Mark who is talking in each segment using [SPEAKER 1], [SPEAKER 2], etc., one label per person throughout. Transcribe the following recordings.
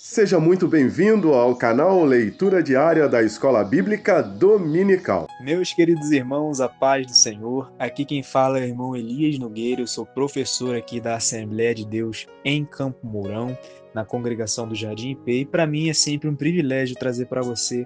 [SPEAKER 1] Seja muito bem-vindo ao canal Leitura Diária da Escola Bíblica Dominical.
[SPEAKER 2] Meus queridos irmãos, a paz do Senhor. Aqui quem fala é o irmão Elias Nogueira. Eu sou professor aqui da Assembleia de Deus em Campo Mourão, na congregação do Jardim IP. E para mim é sempre um privilégio trazer para você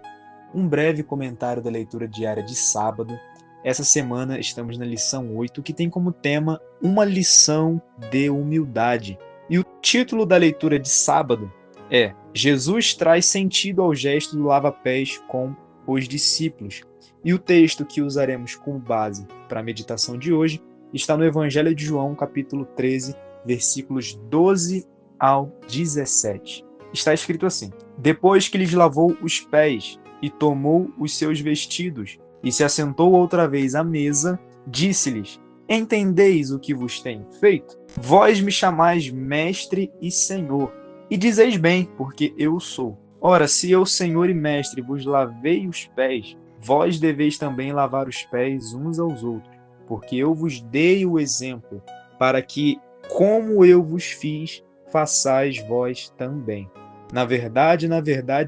[SPEAKER 2] um breve comentário da leitura diária de sábado. Essa semana estamos na lição 8, que tem como tema uma lição de humildade. E o título da leitura de sábado é Jesus traz sentido ao gesto do lava-pés com os discípulos. E o texto que usaremos como base para a meditação de hoje está no Evangelho de João, capítulo 13, versículos 12 ao 17. Está escrito assim: Depois que lhes lavou os pés e tomou os seus vestidos e se assentou outra vez à mesa, disse-lhes: Entendeis o que vos tenho feito? Vós me chamais mestre e senhor, e dizeis bem, porque eu sou. Ora, se eu, Senhor e Mestre, vos lavei os pés, vós deveis também lavar os pés uns aos outros, porque eu vos dei o exemplo, para que, como eu vos fiz, façais vós também. Na verdade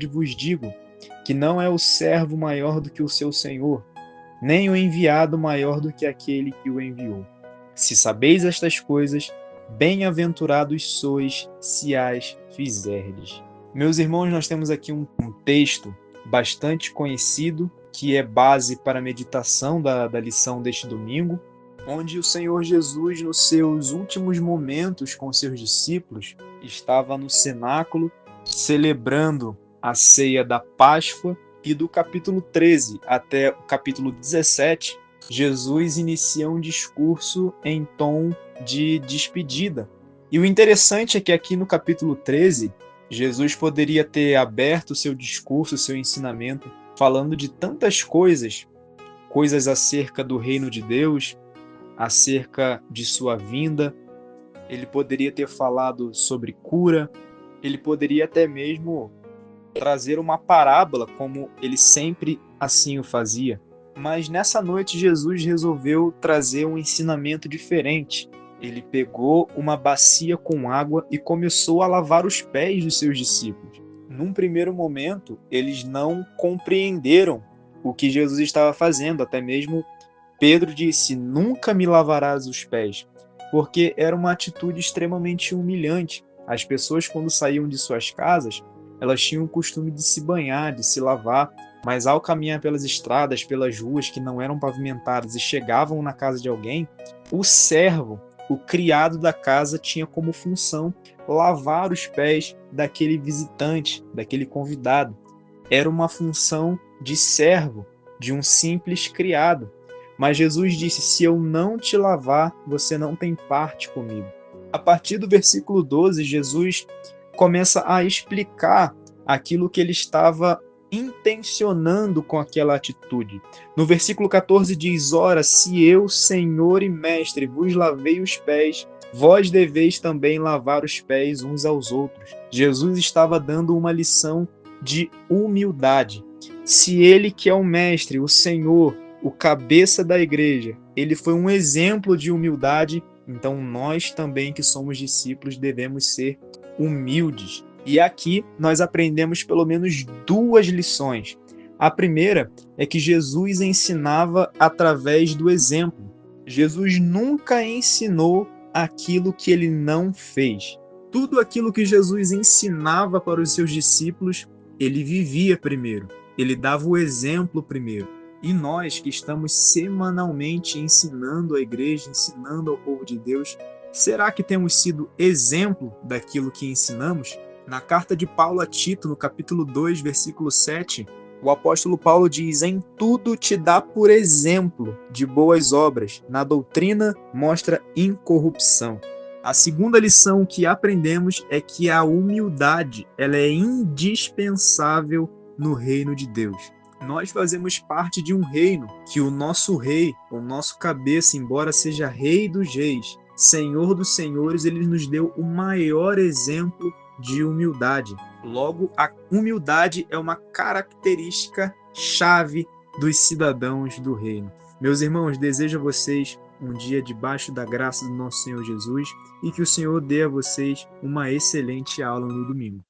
[SPEAKER 2] vos digo, que não é o servo maior do que o seu Senhor, nem o enviado maior do que aquele que o enviou. Se sabeis estas coisas, bem-aventurados sois se as fizerdes. Meus irmãos, nós temos aqui um texto bastante conhecido, que é base para a meditação da lição deste domingo, onde o Senhor Jesus, nos seus últimos momentos com seus discípulos, estava no cenáculo celebrando a ceia da Páscoa, e do capítulo 13 até o capítulo 17, Jesus inicia um discurso em tom de despedida. E o interessante é que aqui no capítulo 13, Jesus poderia ter aberto seu discurso, seu ensinamento, falando de tantas coisas, coisas acerca do reino de Deus, acerca de sua vinda. Ele poderia ter falado sobre cura, ele poderia até mesmo trazer uma parábola, como ele sempre assim o fazia. Mas nessa noite Jesus resolveu trazer um ensinamento diferente. Ele pegou uma bacia com água e começou a lavar os pés dos seus discípulos. Num primeiro momento, eles não compreenderam o que Jesus estava fazendo. Até mesmo Pedro disse: Nunca me lavarás os pés, porque era uma atitude extremamente humilhante. As pessoas, quando saíam de suas casas, elas tinham o costume de se banhar, de se lavar, mas ao caminhar pelas estradas, pelas ruas que não eram pavimentadas e chegavam na casa de alguém, o servo, o criado da casa, tinha como função lavar os pés daquele visitante, daquele convidado. Era uma função de servo, de um simples criado. Mas Jesus disse: Se eu não te lavar, você não tem parte comigo. A partir do versículo 12, Jesus começa a explicar aquilo que ele estava intencionando com aquela atitude. No versículo 14 diz: Ora, se eu, Senhor e Mestre, vos lavei os pés, vós deveis também lavar os pés uns aos outros. Jesus estava dando uma lição de humildade. Se ele, que é o Mestre, o Senhor, o cabeça da igreja, ele foi um exemplo de humildade, então nós também que somos discípulos devemos ser humildes. E aqui nós aprendemos pelo menos duas lições. A primeira é que Jesus ensinava através do exemplo. Jesus nunca ensinou aquilo que ele não fez. Tudo aquilo que Jesus ensinava para os seus discípulos, ele vivia primeiro. Ele dava o exemplo primeiro. E nós que estamos semanalmente ensinando a igreja, ensinando ao povo de Deus, será que temos sido exemplo daquilo que ensinamos? Na carta de Paulo a Tito, no capítulo 2, versículo 7, o apóstolo Paulo diz: Em tudo te dá por exemplo de boas obras, na doutrina mostra incorrupção. A segunda lição que aprendemos é que a humildade ela é indispensável no reino de Deus. Nós fazemos parte de um reino que o nosso rei, o nosso cabeça, embora seja rei dos reis, Senhor dos senhores, ele nos deu o maior exemplo de humildade. Logo, a humildade é uma característica chave dos cidadãos do reino. Meus irmãos, desejo a vocês um dia debaixo da graça do nosso Senhor Jesus e que o Senhor dê a vocês uma excelente aula no domingo.